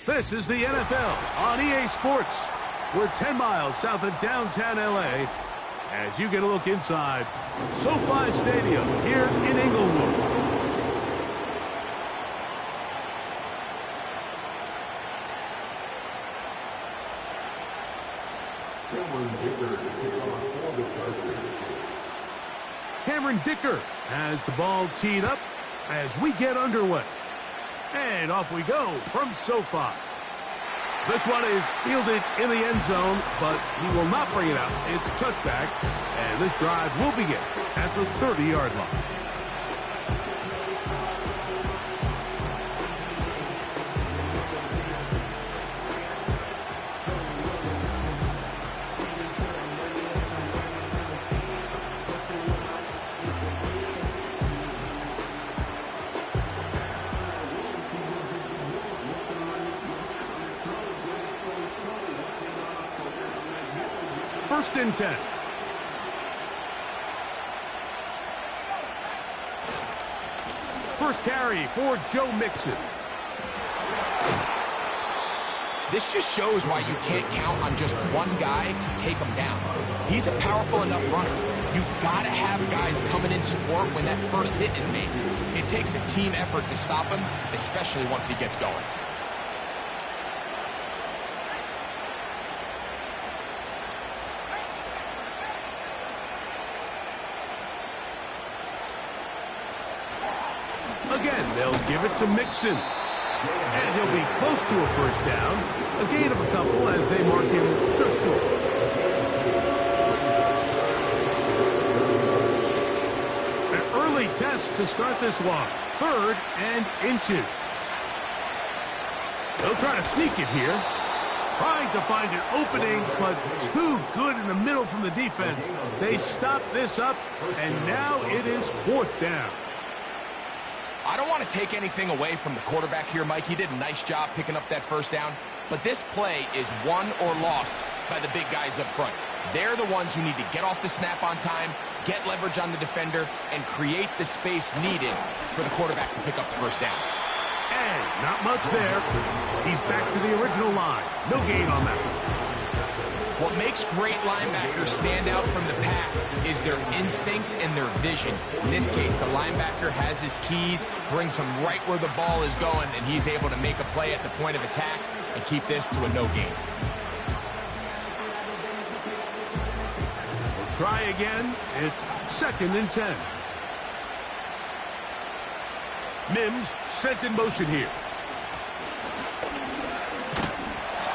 This is the NFL on EA Sports. We're 10 miles south of downtown LA as you get a look inside SoFi Stadium here in Inglewood. Cameron Dicker has the ball teed up as we get underway. And off we go from SoFi. This one is fielded in the end zone, but he will not bring it out. It's a touchback, and this drive will begin at the 30-yard line. First and 10. First carry for Joe Mixon. This just shows why you can't count on just one guy to take him down. He's a powerful enough runner. You gotta have guys coming in support when that first hit is made. It takes a team effort to stop him, especially once he gets going. Again, they'll give it to Mixon. And he'll be close to a first down. A gain of a couple as they mark him just short. An early test to start this one. 3rd and inches. They'll try to sneak it here. Trying to find an opening, but too good in the middle from the defense. They stop this up, and now it is 4th down. I don't want to take anything away from the quarterback here, Mike. He did a nice job picking up that first down. But this play is won or lost by the big guys up front. They're the ones who need to get off the snap on time, get leverage on the defender, and create the space needed for the quarterback to pick up the first down. And not much there. He's back to the original line. No gain on that one. What makes great linebackers stand out from the pack is their instincts and their vision. In this case, the linebacker has his keys, brings him right where the ball is going, and he's able to make a play at the point of attack and keep this to a no gain. We'll try again. It's 2nd and 10. Mims sent in motion here.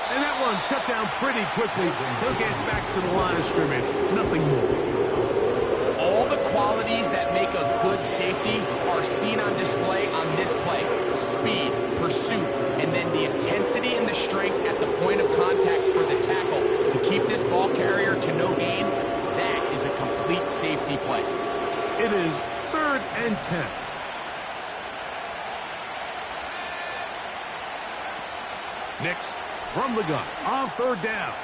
And that one shut down pretty quickly. He'll get back to the line of scrimmage. Nothing more. All the qualities that make a good safety are seen on display on this play. Speed, pursuit, and then the intensity and the strength at the point of contact for the tackle to keep this ball carrier to no gain. That is a complete safety play. It is 3rd and 10. Nix from the gun on 3rd down.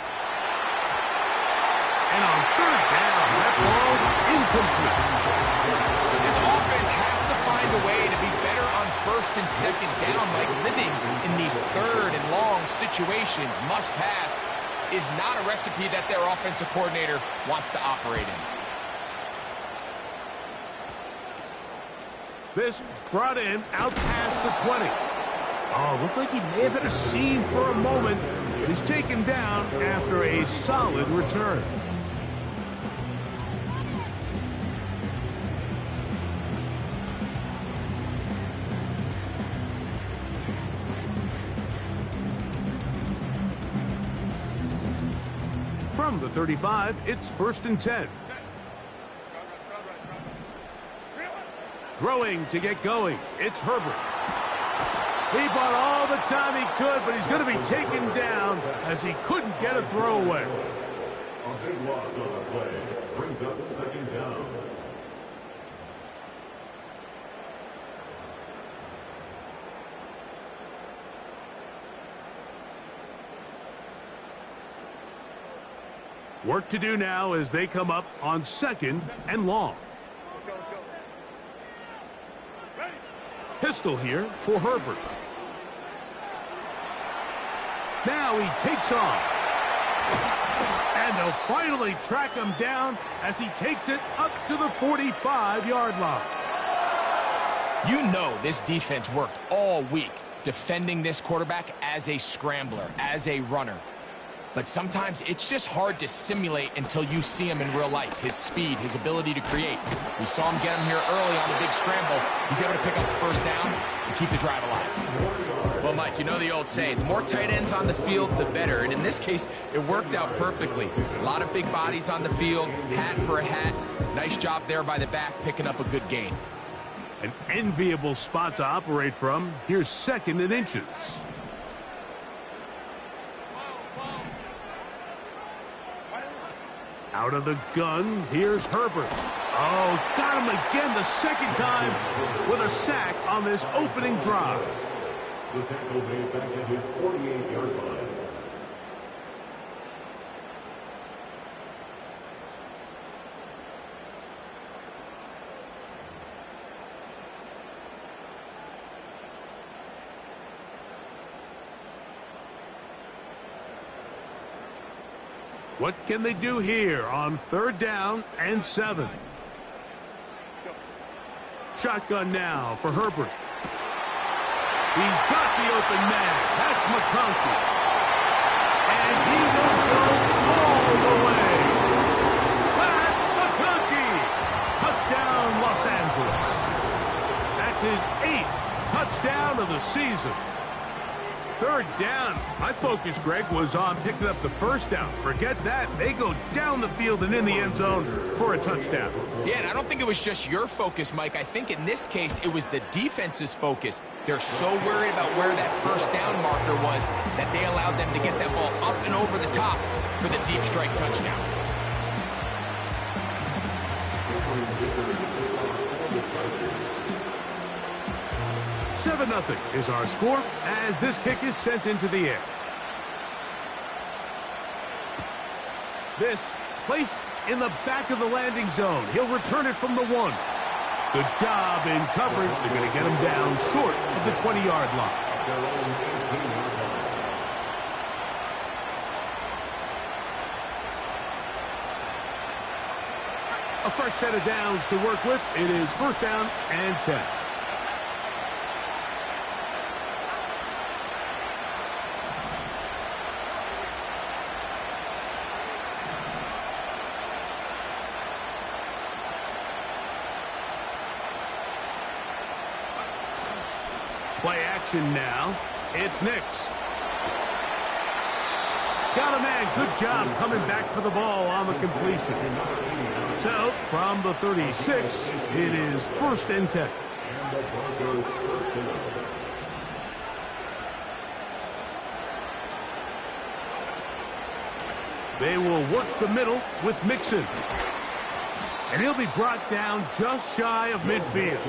And on 3rd down, that ball incomplete. This offense has to find a way to be better on 1st and 2nd down. Like living in these 3rd and long situations, must pass, is not a recipe that their offensive coordinator wants to operate in. This brought in out past the 20. Oh, looked like he may have had a seam for a moment. He's taken down after a solid return. From the 35, it's 1st and 10. Throwing to get going, it's Herbert. He bought all the time he could, but he's going to be taken down as he couldn't get a throw away. A big loss on the play brings up 2nd down. Work to do now as they come up on 2nd and long. Pistol here for Herbert. Now he takes off. And they'll finally track him down as he takes it up to the 45-yard line. You know this defense worked all week defending this quarterback as a scrambler, as a runner. But sometimes it's just hard to simulate until you see him in real life. His speed, his ability to create. We saw him get him here early on the big scramble. He's able to pick up the first down and keep the drive alive. Well, Mike, you know the old saying, the more tight ends on the field, the better. And in this case, it worked out perfectly. A lot of big bodies on the field, hat for a hat. Nice job there by the back, picking up a good gain. An enviable spot to operate from. Here's 2nd and inches. Out of the gun, here's Herbert. Oh, got him again the second time with a sack on this opening drive. The tackle made back at his 48-yard line. What can they do here on 3rd down and 7? Shotgun now for Herbert. He's got the open man. That's McConkey. And he will go all the way. Pat McConkey. Touchdown, Los Angeles. That's his 8th touchdown of the season. 3rd down. My focus, Greg, was on picking up the first down. Forget that. They go down the field and in the end zone for a touchdown. Yeah, and I don't think it was just your focus, Mike. I think in this case, it was the defense's focus. They're so worried about where that first down marker was that they allowed them to get that ball up and over the top for the deep strike touchdown. Seven 0 is our score as this kick is sent into the air. This placed in the back of the landing zone. He'll return it from the 1. Good job in coverage. They're going to get him down short of the 20-yard line. A fresh set of downs to work with. It is 1st down and 10. Play action now. It's Nix. Got a man. Good job coming back for the ball on the completion. So, from the 36, it is 1st and 10. And the Broncos first down. They will work the middle with Mixon. And he'll be brought down just shy of midfield.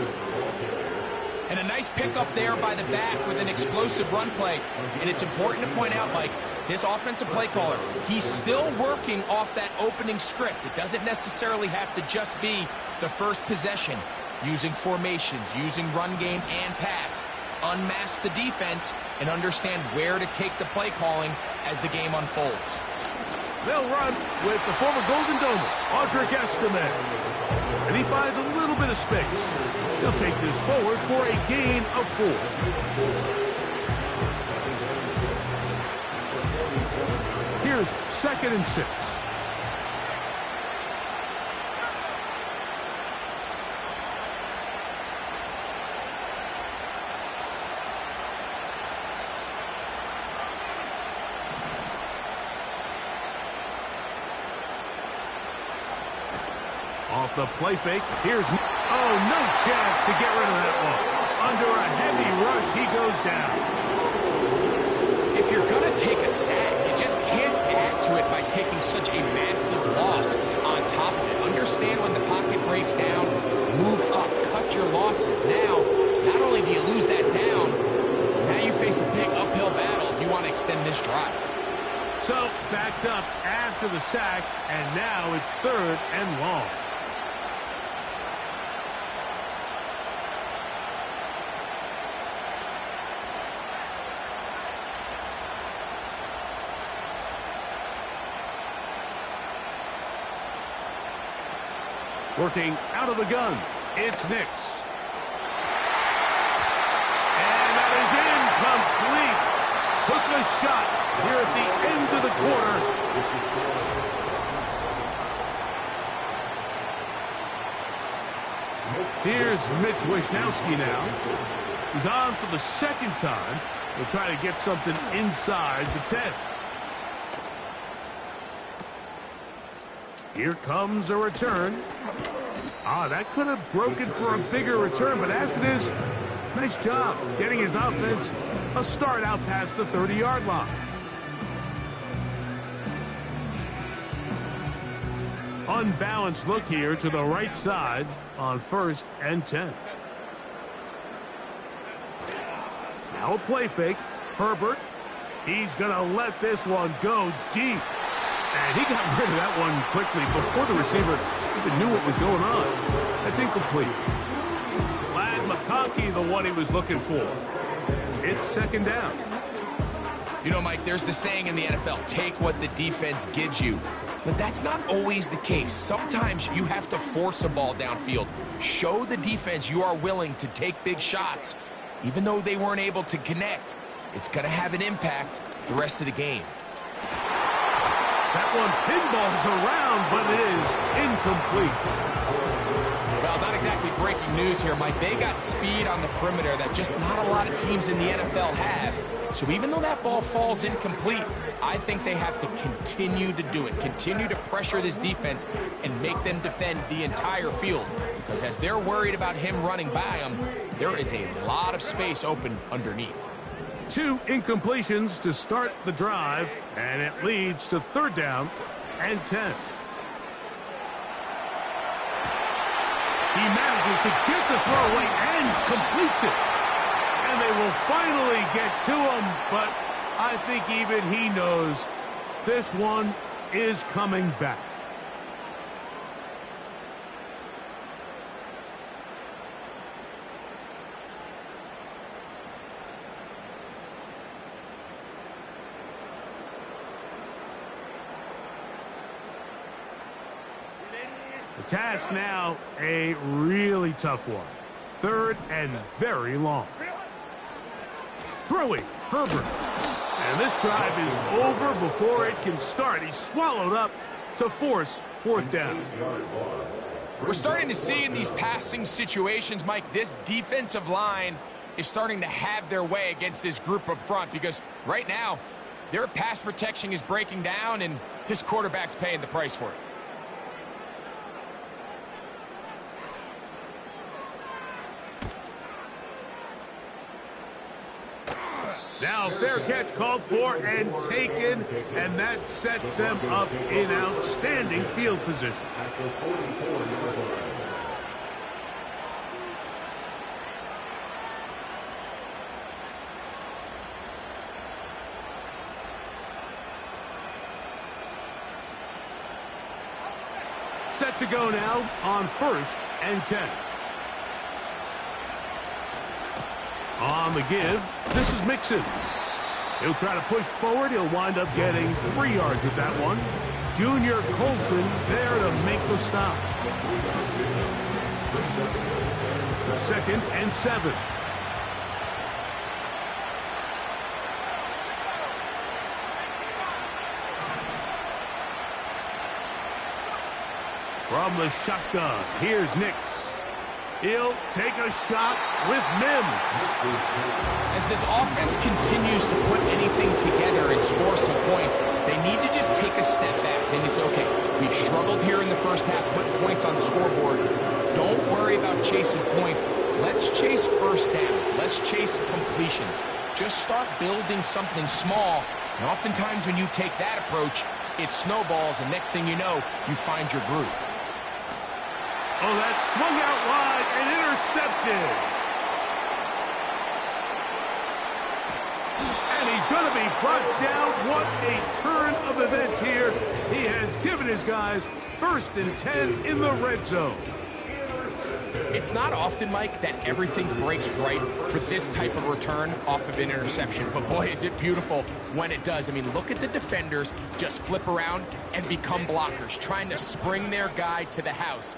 And a nice pickup there by the back with an explosive run play. And it's important to point out, Mike, this offensive play caller, he's still working off that opening script. It doesn't necessarily have to just be the first possession. Using formations, using run game and pass. Unmask the defense and understand where to take the play calling as the game unfolds. They'll run with the former Golden Domer, Audric Estime. And he finds a little bit of space. He'll take this forward for a gain of 4. Here's 2nd and 6. Off the play fake. Here's... Oh, no chance to get rid of that one. Under a heavy rush, he goes down. If you're going to take a sack, you just can't add to it by taking such a massive loss on top of it. Understand when the pocket breaks down, move up, cut your losses. Now, not only do you lose that down, now you face a big uphill battle if you want to extend this drive. So, backed up after the sack, and now it's 3rd and long. Working out of the gun, it's Nix. And that is incomplete. Took a shot here at the end of the quarter. Here's Mitch Wisnowski now. He's on for the second time. He'll try to get something inside the 10. Here comes a return. That could have broken for a bigger return, but as it is, nice job getting his offense a start out past the 30-yard line. Unbalanced look here to the right side on 1st and 10. Now a play fake. Herbert, he's going to let this one go deep. And he got rid of that one quickly before the receiver even knew what was going on. That's incomplete. Glad McConkey, the one he was looking for. It's 2nd down. You know, Mike, there's the saying in the NFL, take what the defense gives you. But that's not always the case. Sometimes you have to force a ball downfield. Show the defense you are willing to take big shots. Even though they weren't able to connect, it's going to have an impact the rest of the game. That one pinballs around, but it is incomplete. Well, not exactly breaking news here, Mike. They got speed on the perimeter that just not a lot of teams in the NFL have. So even though that ball falls incomplete, I think they have to continue to do it. Continue to pressure this defense and make them defend the entire field. Because as they're worried about him running by them, there is a lot of space open underneath. 2 incompletions to start the drive, and it leads to 3rd down and 10. He manages to get the throw away and completes it. And they will finally get to him, but I think even he knows this one is coming back. The task now, a really tough one. 3rd and very long. Throwing, Herbert. And this drive is over before it can start. He's swallowed up to force 4th down. We're starting to see in these passing situations, Mike, this defensive line is starting to have their way against this group up front because right now, their pass protection is breaking down and his quarterback's paying the price for it. Now fair catch called for and taken, and that sets them up in outstanding field position. Set to go now on 1st and 10. On the give, this is Mixon. He'll try to push forward. He'll wind up getting 3 yards with that one. Junior Colson there to make the stop. 2nd and 7. From the shotgun, here's Nix. He'll take a shot with Mims. As this offense continues to put anything together and score some points, they need to just take a step back. And it's okay. We've struggled here in the first half, putting points on the scoreboard. Don't worry about chasing points. Let's chase first downs. Let's chase completions. Just start building something small. And oftentimes when you take that approach, it snowballs, and next thing you know, you find your groove. Oh, that swung out wide and intercepted. And he's going to be brought down. What a turn of events here. He has given his guys 1st and 10 in the red zone. It's not often, Mike, that everything breaks right for this type of return off of an interception. But boy, is it beautiful when it does. I mean, look at the defenders just flip around and become blockers, trying to spring their guy to the house.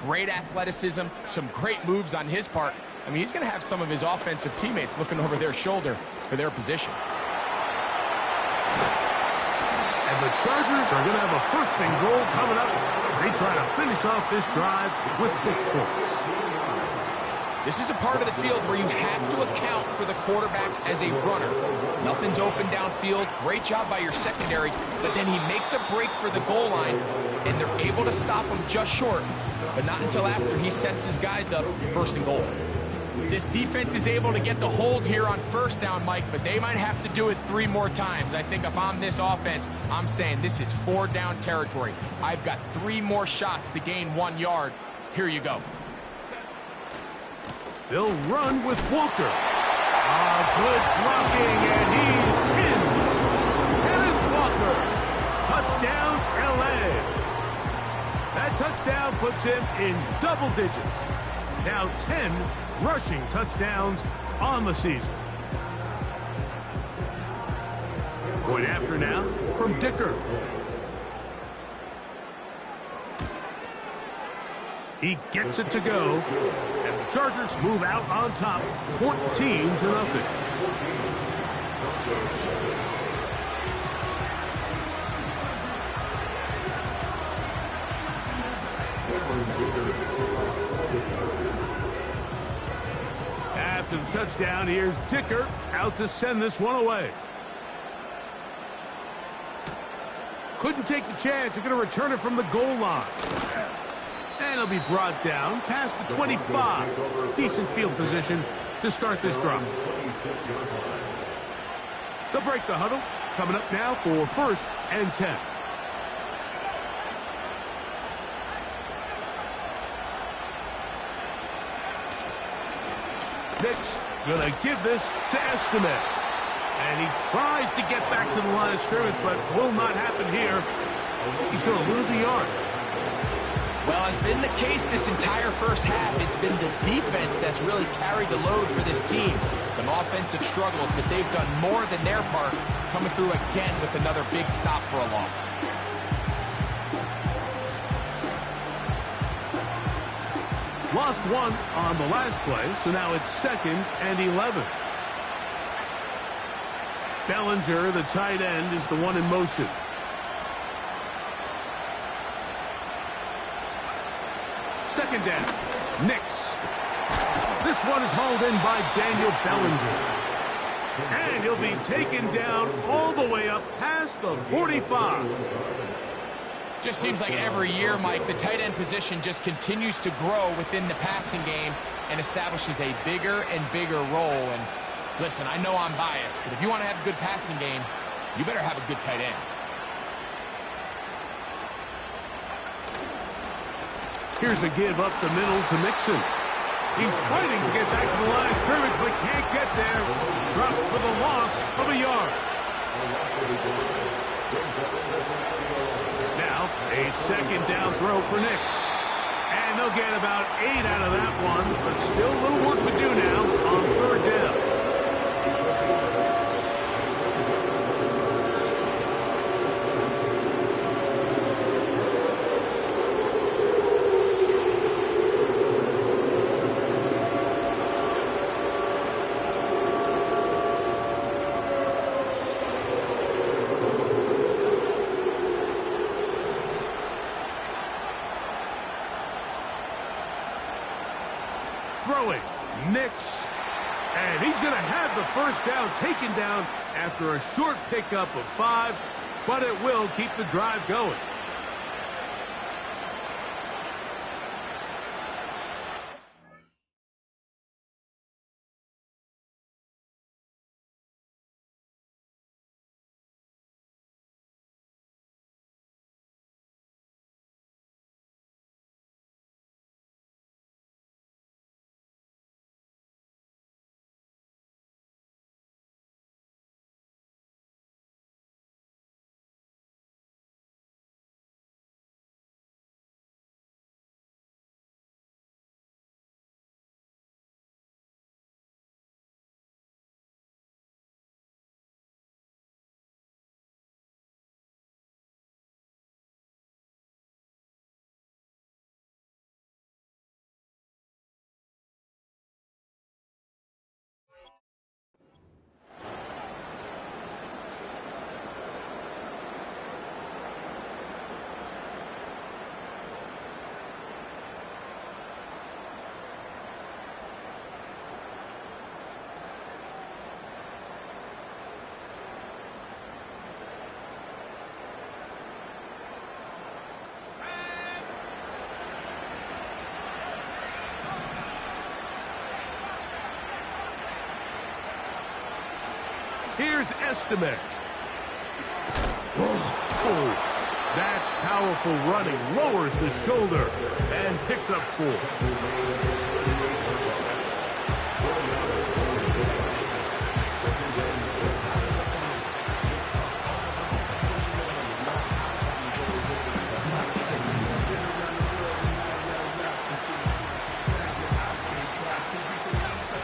Great athleticism, some great moves on his part. I mean, he's going to have some of his offensive teammates looking over their shoulder for their position. And the Chargers are going to have a first and goal coming up. They try to finish off this drive with 6 points. This is a part of the field where you have to account for the quarterback as a runner. Nothing's open downfield. Great job by your secondary, but then he makes a break for the goal line, and they're able to stop him just short, but not until after he sets his guys up first and goal. This defense is able to get the hold here on first down, Mike, but they might have to do it 3 more times. I think if I'm this offense, I'm saying this is 4 down territory. I've got 3 more shots to gain 1 yard. Here you go. They'll run with Walker. Good blocking, and he's in. Kenneth Walker. Touchdown, L.A. That touchdown puts him in double digits. Now 10 rushing touchdowns on the season. Going after now from Dicker. He gets it to go, and the Chargers move out on top, 14-0. After the touchdown, here's Dicker out to send this one away. Couldn't take the chance. They're going to return it from the goal line. And he'll be brought down past the 25. Decent field position to start this drive. They'll break the huddle. Coming up now for first and 10. Nick's going to give this to Estimate. And he tries to get back to the line of scrimmage, but will not happen here. He's going to lose a yard. Well, as been the case this entire first half, it's been the defense that's really carried the load for this team. Some offensive struggles, but they've done more than their part, coming through again with another big stop for a loss. Lost 1 on the last play, so now it's 2nd and 11. Bellinger, the tight end, is the one in motion. Second down. Nix. This one is hauled in by Daniel Bellinger. And he'll be taken down all the way up past the 45. Just seems like every year, Mike, the tight end position just continues to grow within the passing game and establishes a bigger and bigger role. And listen, I know I'm biased, but if you want to have a good passing game, you better have a good tight end. Here's a give up the middle to Mixon. He's fighting to get back to the line of scrimmage, but can't get there. Dropped for the loss of a yard. Now, a second down throw for Nix. And they'll get about 8 out of that one, but still a little work to do now on third down. Throwing, Nix, and he's going to have the first down taken down after a short pickup of 5, but it will keep the drive going. Here's Estimate. Oh, that's powerful running. Lowers the shoulder and picks up 4.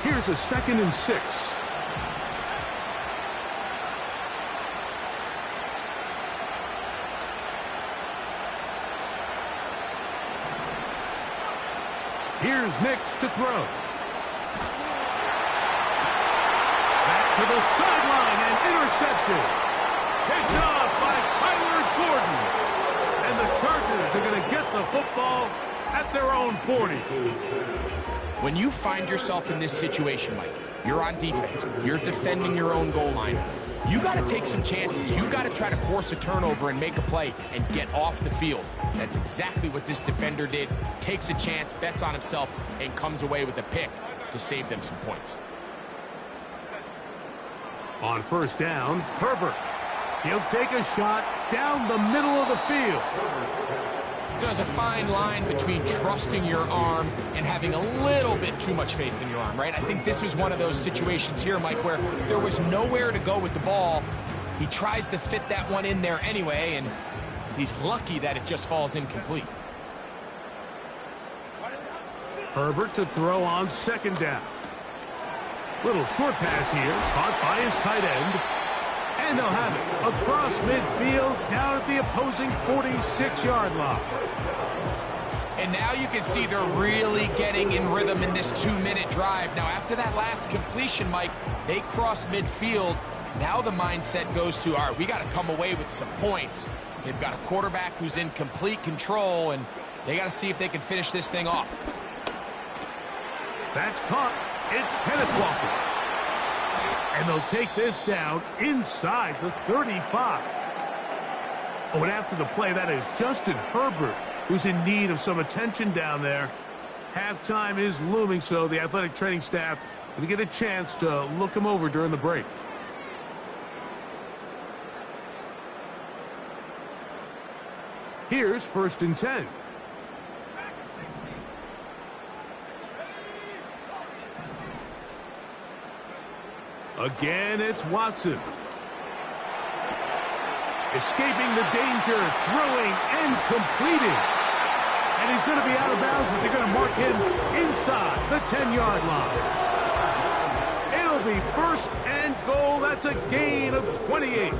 Here's a 2nd and 6. Here's Nix to throw. Back to the sideline and intercepted. Picked off by Kyler Gordon. And the Chargers are going to get the football at their own 40. When you find yourself in this situation, Mike, you're on defense, you're defending your own goal line, you got to take some chances. You got to try to force a turnover and make a play and get off the field. That's exactly what this defender did. Takes a chance, bets on himself, and comes away with a pick to save them some points. On 1st down, Herbert. He'll take a shot down the middle of the field. There's a fine line between trusting your arm and having a little bit too much faith in your arm, right? I think this was one of those situations here, Mike, where there was nowhere to go with the ball. He tries to fit that one in there anyway, and he's lucky that it just falls incomplete. Herbert to throw on 2nd down. Little short pass here, caught by his tight end. And they'll have it across midfield down at the opposing 46-yard line. And now you can see they're really getting in rhythm in this 2-minute drive. Now, after that last completion, Mike, they cross midfield. Now the mindset goes to, all right, we got to come away with some points. They've got a quarterback who's in complete control, and they got to see if they can finish this thing off. That's caught. It's Kenneth Walker. And they'll take this down inside the 35. Oh, and after the play, that is Justin Herbert, who's in need of some attention down there. Halftime is looming, so the athletic training staff going to get a chance to look him over during the break. Here's 1st and 10. Again, it's Watson. Escaping the danger, throwing and completing. And he's going to be out of bounds, but they're going to mark him inside the 10-yard line. It'll be 1st and goal. That's a gain of 28.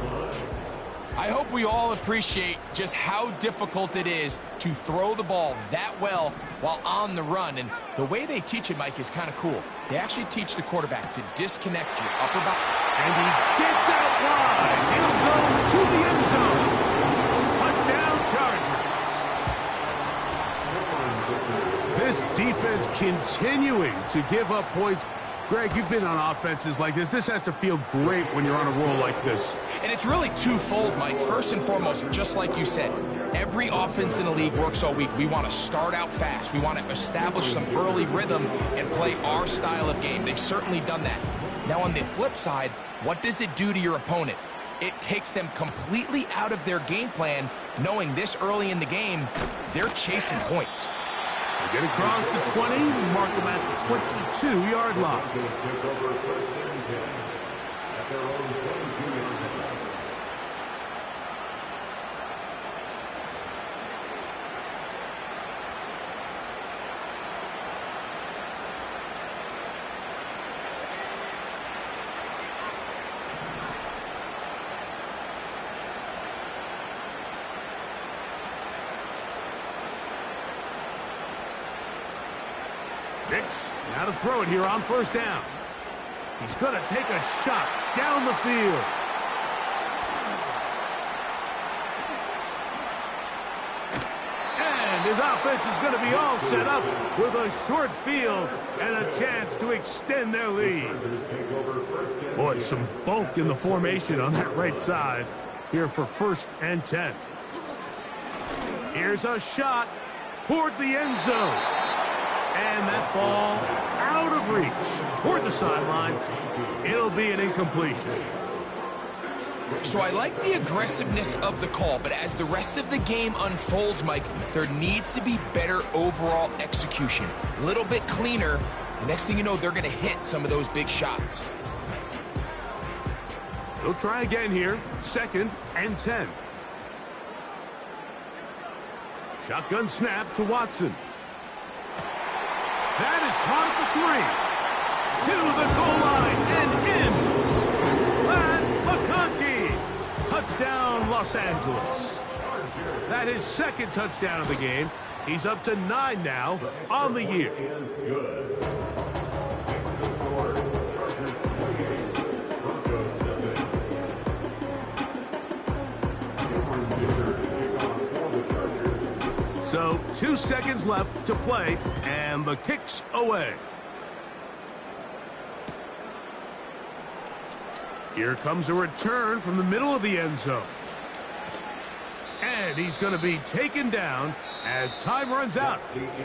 I hope we all appreciate just how difficult it is to throw the ball that well while on the run. And the way they teach it, Mike, is kind of cool. They actually teach the quarterback to disconnect your upper body. And he gets out wide. He'll go to the end zone. Touchdown, Chargers. This defense continuing to give up points. Greg, you've been on offenses like this. This has to feel great when you're on a roll like this. And it's really twofold, Mike. First and foremost, just like you said, every offense in the league works all week. We want to start out fast. We want to establish some early rhythm and play our style of game. They've certainly done that. Now, on the flip side, what does it do to your opponent? It takes them completely out of their game plan, knowing this early in the game, they're chasing points. They get across the 20, mark them at the 22-yard line. Nix, now to throw it here on 1st down. He's going to take a shot down the field. And his offense is going to be all set up with a short field and a chance to extend their lead. Boy, some bulk in the formation on that right side here for 1st and 10. Here's a shot toward the end zone. And that ball out of reach toward the sideline. It'll be an incompletion. So I like the aggressiveness of the call, but as the rest of the game unfolds, Mike, there needs to be better overall execution. A little bit cleaner. The next thing you know, they're going to hit some of those big shots. He'll try again here. 2nd and 10. Shotgun snap to Watson. That is caught at the 3. To the goal line and in. McConkey. Touchdown, Los Angeles. That is 2nd touchdown of the game. He's up to 9 now on the year. So 2 seconds left to play, and the kick's away. Here comes a return from the middle of the end zone. And he's going to be taken down as time runs out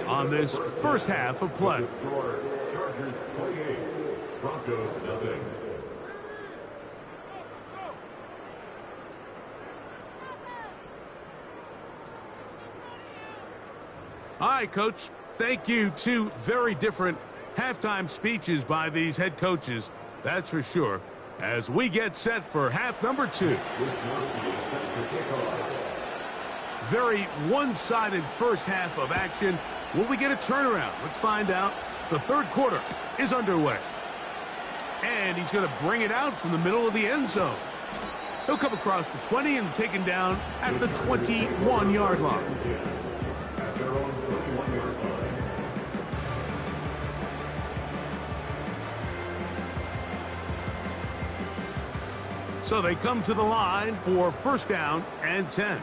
on this first half of play. Chargers 28, Broncos nothing. All right, Coach. Thank you. 2 very different halftime speeches by these head coaches. That's for sure. As we get set for half number 2. Very one-sided first half of action. Will we get a turnaround? Let's find out. The 3rd quarter is underway. And he's going to bring it out from the middle of the end zone. He'll come across the 20 and taken down at the 21-yard line. So they come to the line for 1st down and 10.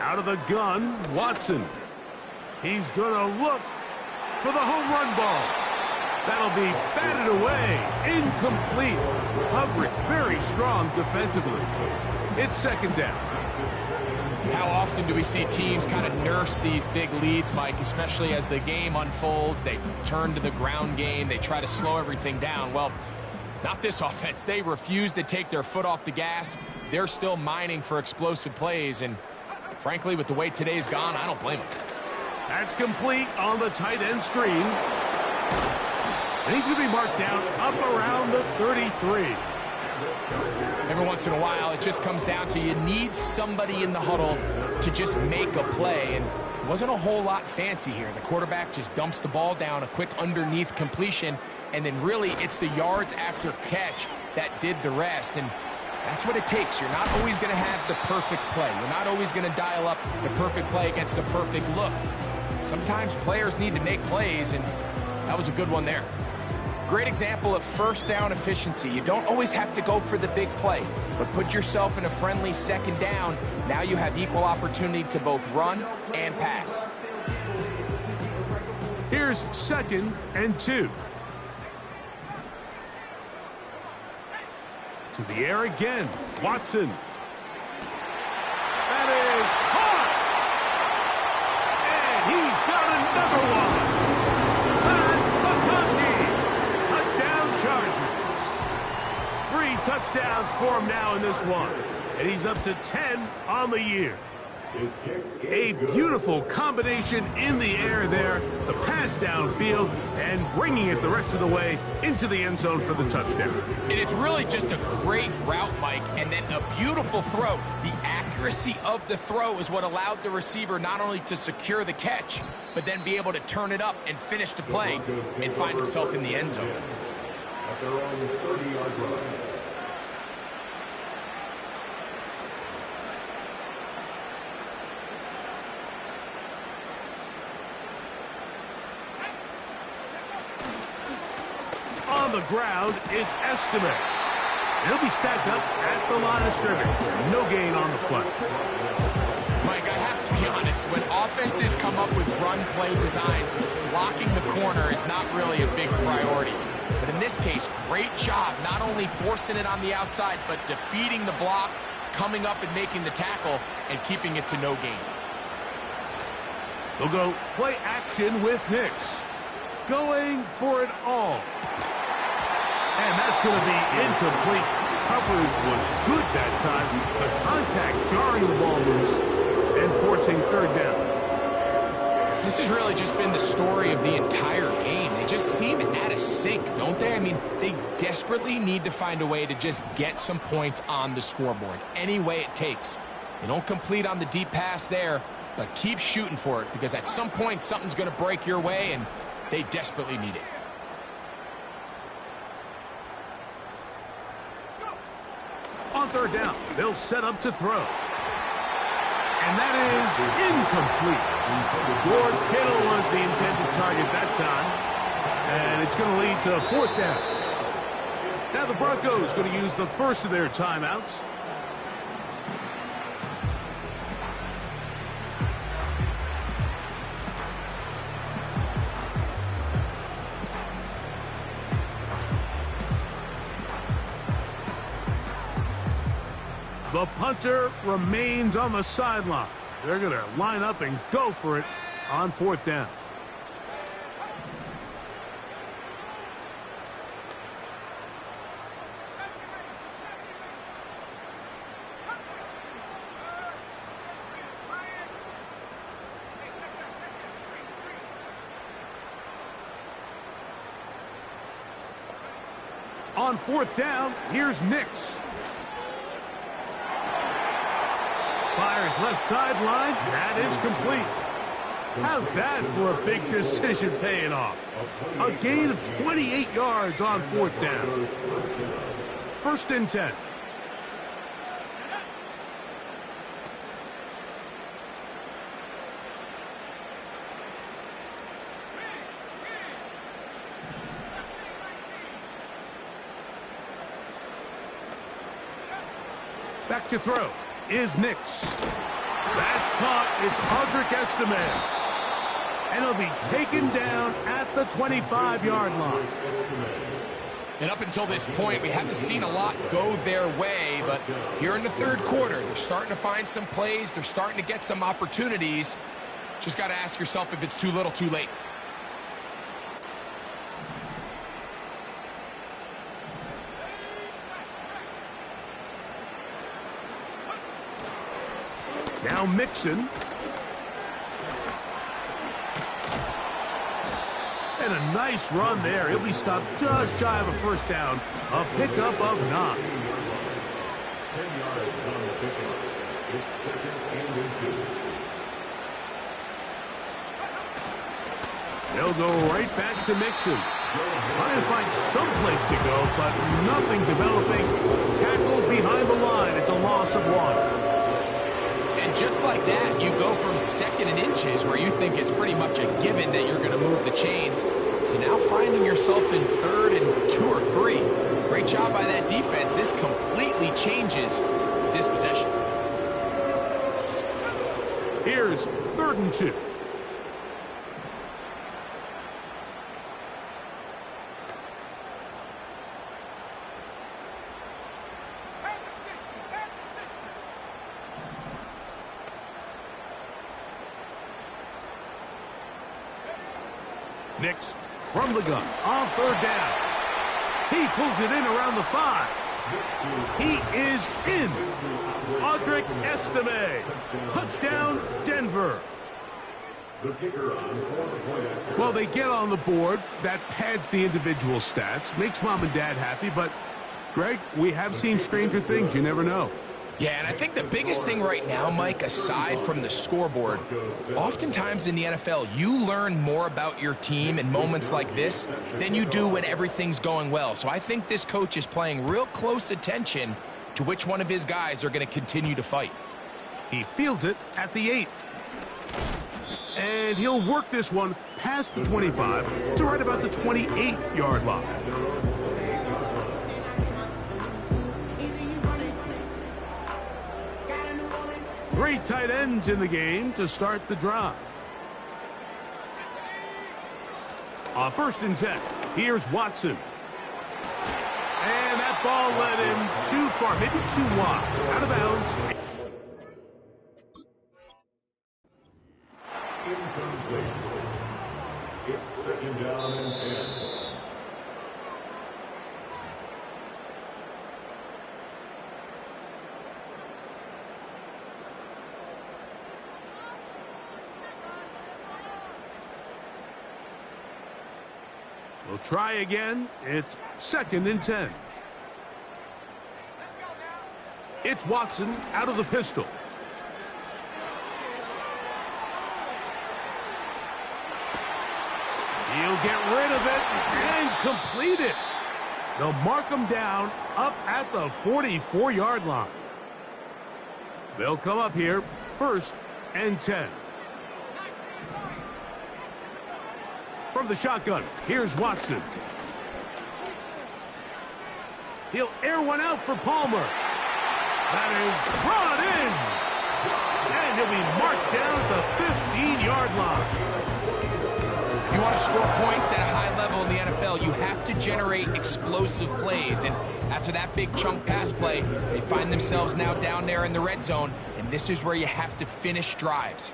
Out of the gun, Watson. He's going to look for the home run ball. That'll be batted away. Incomplete. Coverage very strong defensively. It's 2nd down. How often do we see teams kind of nurse these big leads, Mike, especially as the game unfolds? They turn to the ground game. They try to slow everything down. Well, not this offense. They refuse to take their foot off the gas. They're still mining for explosive plays, and frankly, with the way today's gone, I don't blame them. That's complete on the tight end screen. And he's going to be marked down up around the 33. Every once in a while, it just comes down to you need somebody in the huddle to just make a play, and it wasn't a whole lot fancy here. The quarterback just dumps the ball down, a quick underneath completion, and then really it's the yards after catch that did the rest. And that's what it takes. You're not always going to have the perfect play. You're not always going to dial up the perfect play against the perfect look. Sometimes players need to make plays, and that was a good one there. Great example of 1st down efficiency. You don't always have to go for the big play, but put yourself in a friendly 2nd down. Now you have equal opportunity to both run and pass. Here's 2nd and 2. To the air again. Watson. That is caught. And he's got another one. And McConkey. Touchdown Chargers. 3 touchdowns for him now in this one. And he's up to 10 on the year. A beautiful combination in the air there. The pass downfield and bringing it the rest of the way into the end zone for the touchdown. And it's really just a great route, Mike, and then a beautiful throw. The accuracy of the throw is what allowed the receiver not only to secure the catch, but then be able to turn it up and finish the play and find himself in the end zone. At their own 30-yard line. On the ground, it's Estimate. He'll be stacked up at the line of scrimmage. No gain on the play. Mike, I have to be honest. When offenses come up with run play designs, blocking the corner is not really a big priority. But in this case, great job not only forcing it on the outside, but defeating the block, coming up and making the tackle, and keeping it to no gain. They'll go play action with Nix. Going for it all. And that's going to be incomplete. coverage was good that time. The contact jarring the ball loose and forcing third down. This has really just been the story of the entire game. They just seem out of sync, don't they? I mean, they desperately need to find a way to just get some points on the scoreboard, any way it takes. They don't complete on the deep pass there, but keep shooting for it, because at some point something's going to break your way, and they desperately need it. On third down, they'll set up to throw. And that is incomplete. George Kittle was the intended target that time. And it's going to lead to fourth down. Now the Broncos going to use the first of their timeouts. The punter remains on the sideline. They're going to line up and go for it on fourth down. On fourth down, here's Nix. Fires left sideline. That is complete. How's that for a big decision paying off? A gain of 28 yards on fourth down. First and 10. Back to throw is Nix. That's caught. It's Audric Estime. And he'll be taken down at the 25-yard line. And up until this point, we haven't seen a lot go their way, but here in the third quarter, they're starting to find some plays. They're starting to get some opportunities. Just got to ask yourself if it's too little, too late. Now Mixon. And a nice run there. He'll be stopped just shy of a first down. A pickup of 9. 10 yards on the pickup. It's second and inches. They'll go right back to Mixon. Trying to find some place to go, but nothing developing. Tackled behind the line. It's a loss of 1. Just like that, you go from second and inches, where you think it's pretty much a given that you're going to move the chains, to now finding yourself in third and 2 or 3. Great job by that defense. This completely changes this possession. Here's third and 2. Nix from the gun on third down. He pulls it in around the 5. He is in. Audric Estime. Touchdown, Denver. Well, they get on the board. That pads the individual stats. Makes mom and dad happy. But, Greg, we have seen stranger things. You never know. Yeah, and I think the biggest thing right now, Mike, aside from the scoreboard, oftentimes in the NFL, you learn more about your team in moments like this than you do when everything's going well. So I think this coach is paying real close attention to which one of his guys are going to continue to fight. He fields it at the 8. And he'll work this one past the 25 to right about the 28-yard line. Great tight ends in the game to start the drive. On first and 10, here's Watson. And that ball led him too far, maybe too wide. Out of bounds. Incomplete. It's second down and 10. We'll try again. It's 2nd and 10. It's Watson out of the pistol. He'll get rid of it and complete it. They'll mark him down up at the 44-yard line. They'll come up here 1st and 10. From the shotgun, here's Watson. He'll air one out for Palmer. That is brought in. And he'll be marked down at the 15-yard line. If you want to score points at a high level in the NFL, you have to generate explosive plays. And after that big chunk pass play, they find themselves now down there in the red zone. And this is where you have to finish drives.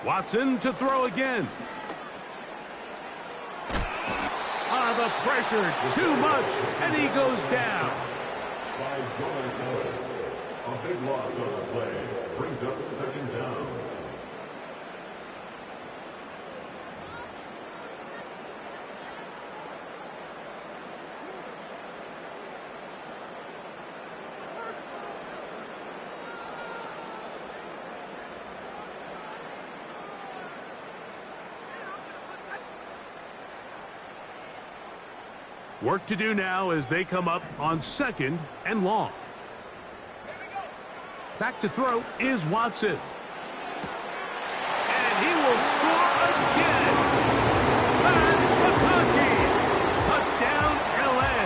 Watson to throw again. The pressure, too much, and he goes down. By Jordan Ellis. A big loss on the play. Brings up 2nd down. Work to do now as they come up on 2nd and long. Back to throw is Watson. And he will score again. Pat McConkey. Touchdown, L.A.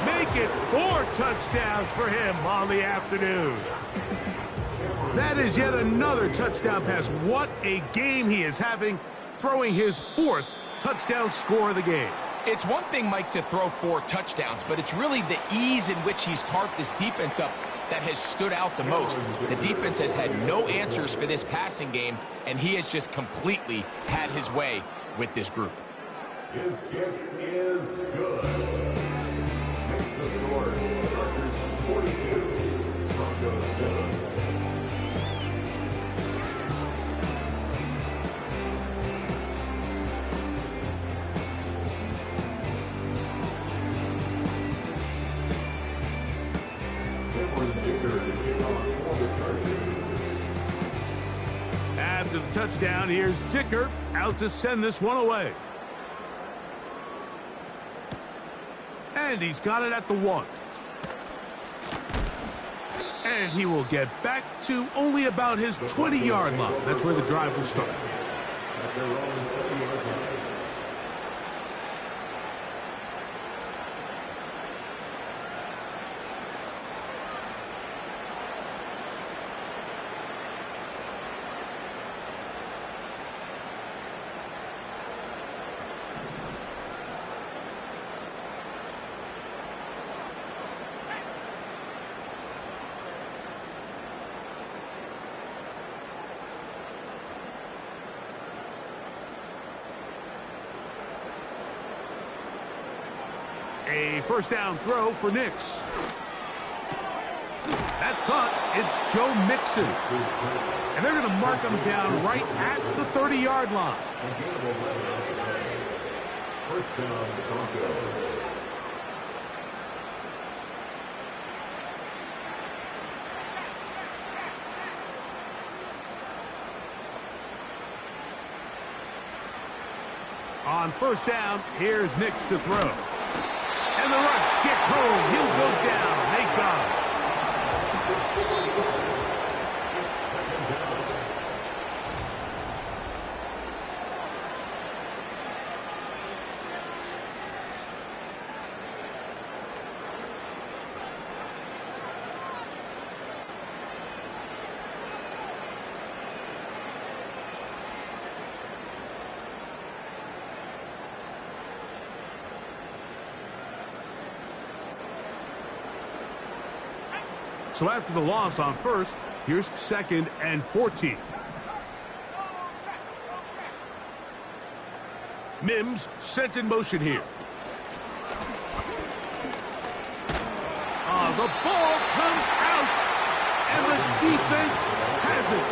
Make it 4 touchdowns for him on the afternoon. That is yet another touchdown pass. What a game he is having, throwing his 4th touchdown score of the game. It's one thing, Mike, to throw 4 touchdowns, but it's really the ease in which he's carved this defense up that has stood out the most. The defense has had no answers for this passing game, and he has just completely had his way with this group. His kick is good. Makes the score. Chargers 42. Broncos 7. After the touchdown, here's Dicker out to send this one away. And he's got it at the 1. And he will get back to only about his 20-yard line. That's where the drive will start. A 1st down throw for Nix. That's caught. It's Joe Mixon. And they're going to mark him down right at the 30-yard line. 1st down, Broncos. On 1st down, here's Nix to throw. And the rush gets home. He'll go down. They got him. So after the loss on 1st, here's 2nd and 14. Mims sent in motion here. The ball comes out, and the defense has it.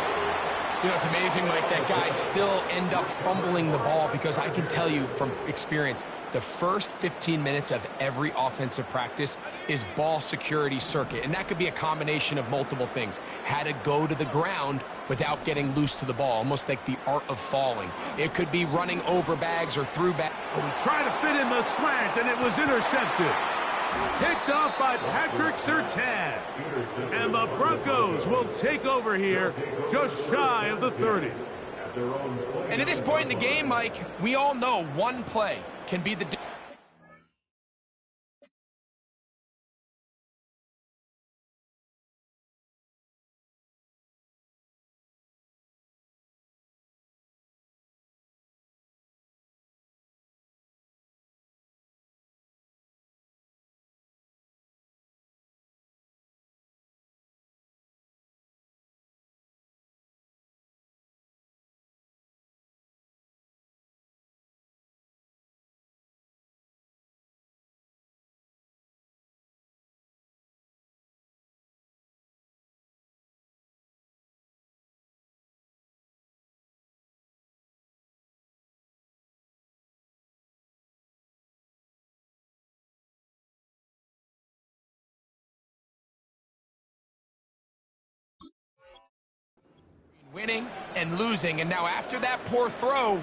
You know, it's amazing, Mike, that guys still end up fumbling the ball because I can tell you from experience, the first 15 minutes of every offensive practice is ball security circuit, and that could be a combination of multiple things. How to go to the ground without getting loose to the ball, almost like the art of falling. It could be running over bags or through bags. We try to fit in the slant, and it was intercepted. Picked off by Patrick Surtain. And the Broncos will take over here just shy of the 30. And at this point in the game, Mike, we all know one play can be the... Winning and losing, and now after that poor throw,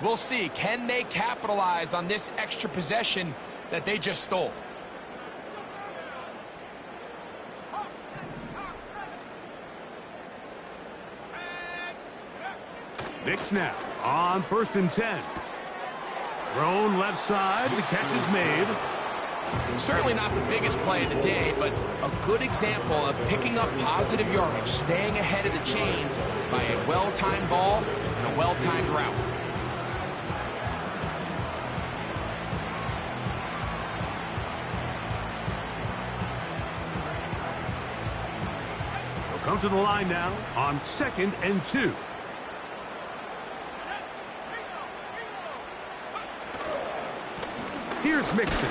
we'll see, can they capitalize on this extra possession that they just stole? Knicks now on 1st and 10. Thrown left side, the catch is made. Certainly not the biggest play of the day, but a good example of picking up positive yardage, staying ahead of the chains by a well-timed ball and a well-timed route. They'll come to the line now on 2nd and 2. Here's Mixon.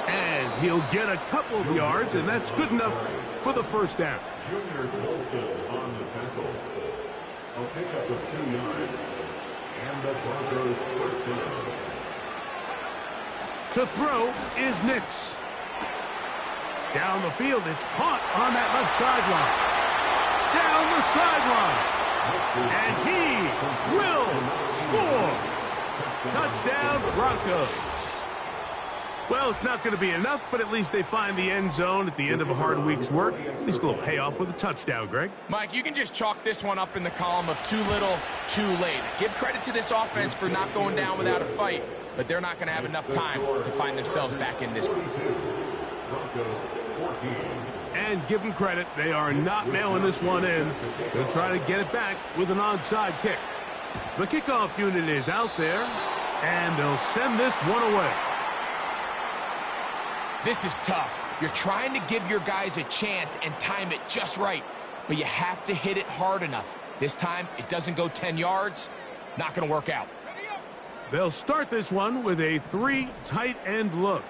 And he'll get a couple of yards, and that's good enough for the first down. Junior Colston on the tackle. A pickup of 2 yards. And the Broncos first down. To throw is Nix. Down the field, it's caught on that left sideline. Down the sideline. And he will score. Touchdown, Broncos. Well, it's not going to be enough, but at least they find the end zone at the end of a hard week's work. At least a little payoff with a touchdown, Greg. Mike, you can just chalk this one up in the column of too little, too late. Give credit to this offense for not going down without a fight, but they're not going to have enough time to find themselves back in this one. And give them credit, they are not mailing this one in. They'll try to get it back with an onside kick. The kickoff unit is out there, and they'll send this one away. This is tough. You're trying to give your guys a chance and time it just right, but you have to hit it hard enough. This time, it doesn't go 10 yards. Not going to work out. They'll start this one with a 3 tight end look.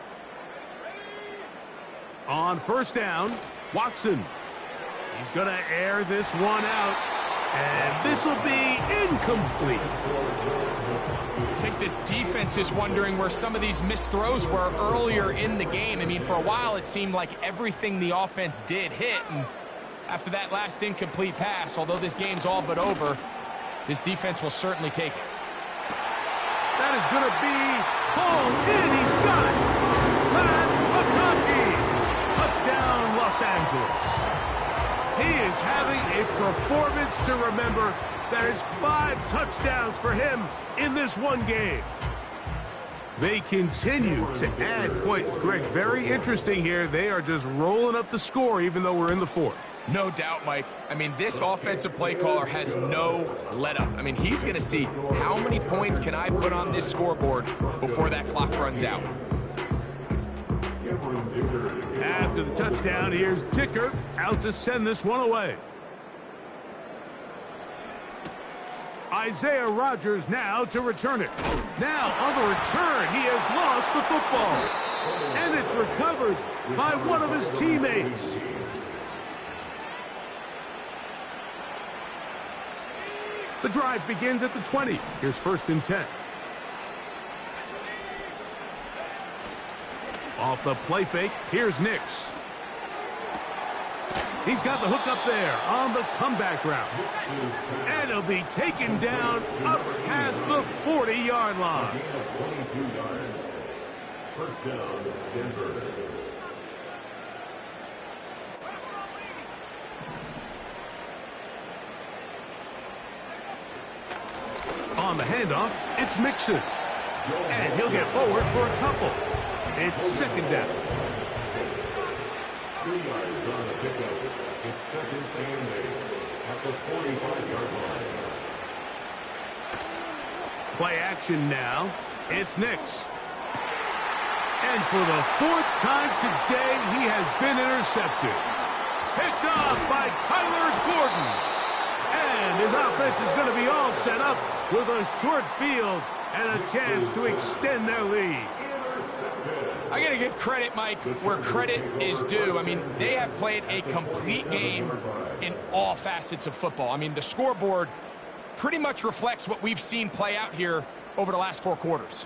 On 1st down, Watson. He's going to air this one out, and this will be incomplete. I think this defense is wondering where some of these missed throws were earlier in the game. I mean, for a while, it seemed like everything the offense did hit, and after that last incomplete pass, although this game's all but over, this defense will certainly take it. That is going to be pulled in. He's got it. Matt McConkey. Touchdown, Los Angeles. He is having a performance to remember. That is 5 touchdowns for him in this one game. They continue to add points. Greg, very interesting here. They are just rolling up the score even though we're in the 4th. No doubt, Mike. I mean, this offensive play caller has no let-up. I mean, he's going to see how many points can I put on this scoreboard before that clock runs out. After the touchdown, here's Dicker out to send this one away. Isaiah Rodgers now to return it. Now on the return, he has lost the football. And it's recovered by one of his teammates. The drive begins at the 20. Here's 1st and 10. Off the play fake, here's Nix. He's got the hook up there on the comeback route. And he'll be taken down up past the 40-yard line. 22 yards. First down, Denver. On the handoff, it's Mixon. And he'll get forward for a couple. It's 2nd down. 2 yards on the pickup. It's 2nd and 8 at the 45-yard line. Play action now. It's Nix. And for the 4th time today, he has been intercepted. Picked off by Kyler Gordon. And his offense is going to be all set up with a short field and a chance to extend their lead. I got to give credit, Mike, where credit is due. I mean, they have played a complete game in all facets of football. I mean, the scoreboard pretty much reflects what we've seen play out here over the last 4 quarters.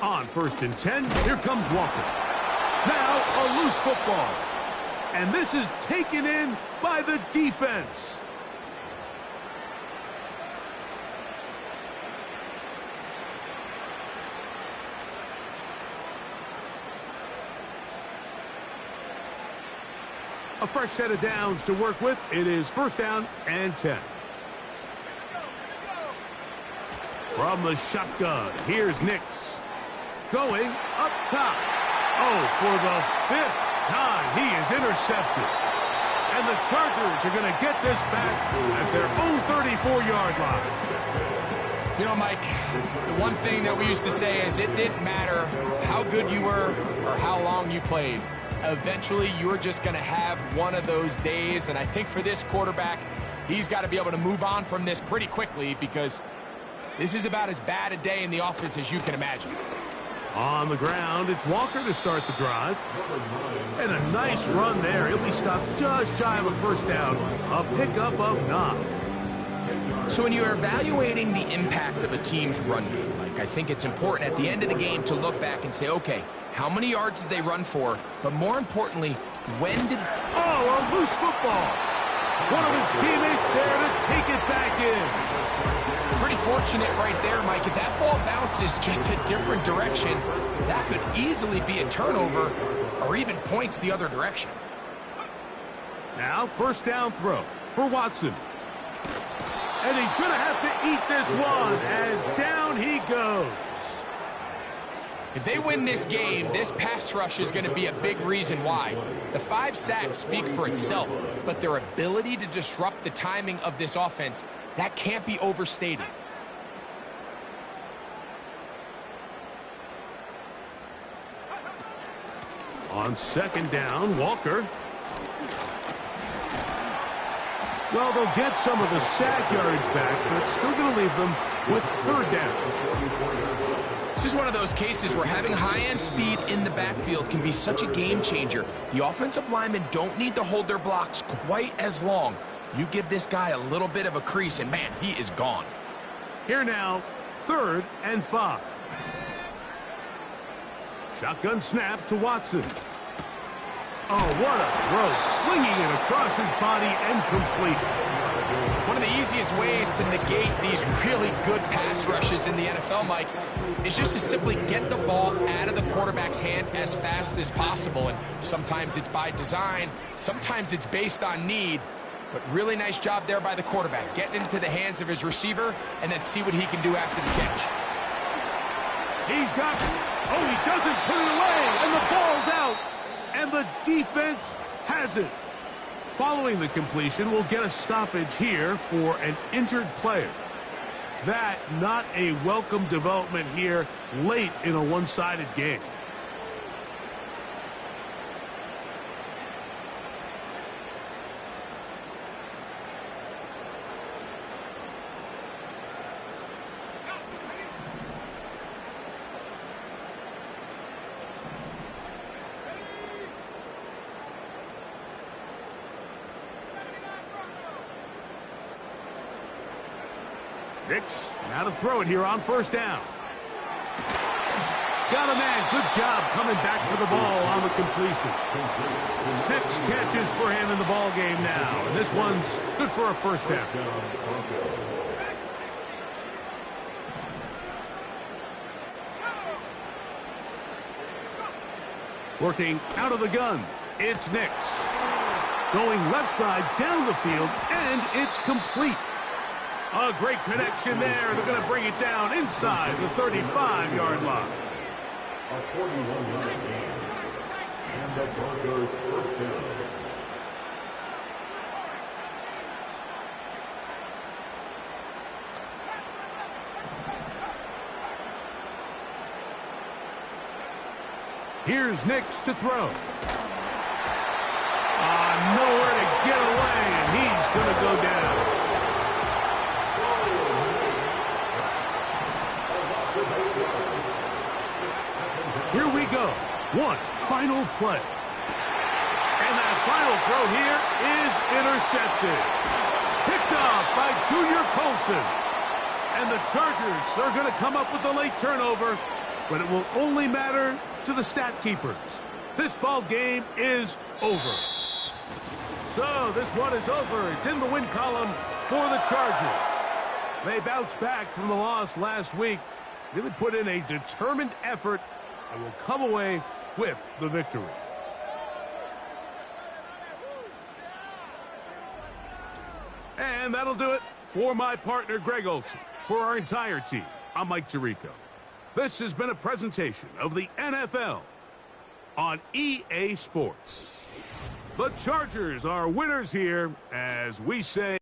On 1st and 10, here comes Walker. Now a loose football. And this is taken in by the defense. A fresh set of downs to work with. It is 1st down and 10. From the shotgun, here's Nix. Going up top. Oh, for the 5th time, he is intercepted. And the Chargers are going to get this back at their own 34-yard line. You know, Mike, the one thing that we used to say is it didn't matter how good you were or how long you played. Eventually, you're just going to have one of those days. And I think for this quarterback, he's got to be able to move on from this pretty quickly because this is about as bad a day in the office as you can imagine. On the ground, it's Walker to start the drive. And a nice run there. He'll be stopped just shy of a 1st down. A pickup of 9. So when you're evaluating the impact of a team's run game, Mike, I think it's important at the end of the game to look back and say, okay, how many yards did they run for? But more importantly, when did... Oh, a loose football. One of his teammates there to take it back in. Pretty fortunate right there, Mike. If that ball bounces just a different direction, that could easily be a turnover or even points the other direction. Now, 1st down throw for Watson. And he's going to have to eat this one as down he goes. If they win this game, this pass rush is going to be a big reason why. The 5 sacks speak for itself, but their ability to disrupt the timing of this offense, that can't be overstated. On 2nd down, Walker. Well, they'll get some of the sack yardage back, but it's still going to leave them with 3rd down. This is one of those cases where having high-end speed in the backfield can be such a game changer. The offensive linemen don't need to hold their blocks quite as long. You give this guy a little bit of a crease, and man, he is gone. Here now, 3rd and 5. Shotgun snap to Watson. Oh, what a throw. Swinging it across his body and complete. One of the easiest ways to negate these really good pass rushes in the NFL, Mike, is just to simply get the ball out of the quarterback's hand as fast as possible. And sometimes it's by design, sometimes it's based on need. But really nice job there by the quarterback, getting into the hands of his receiver and then see what he can do after the catch. He's got it. Oh, he doesn't put it away, and the ball's out. And the defense has it. Following the completion, we'll get a stoppage here for an injured player. That not a welcome development here late in a one-sided game. Hicks, now to throw it here on first down. Got a man. Good job coming back for the ball on the completion. 6 catches for him in the ball game now. And this one's good for a first down. Working out of the gun, it's Nix. Going left side down the field, and it's complete. A great connection there. They're going to bring it down inside the 35-yard line. A 41-yard gain. And the Broncos first down. Here's Nix to throw. Nowhere to get away, and he's going to go down. Here we go. One final play. And that final throw here is intercepted. Picked off by Junior Colson. And the Chargers are going to come up with a late turnover, but it will only matter to the stat keepers. This ball game is over. So this one is over. It's in the win column for the Chargers. They bounced back from the loss last week, really put in a determined effort, and will come away with the victory. And that'll do it for my partner, Greg Olson. For our entire team, I'm Mike Tirico. This has been a presentation of the NFL on EA Sports. The Chargers are winners here, as we say.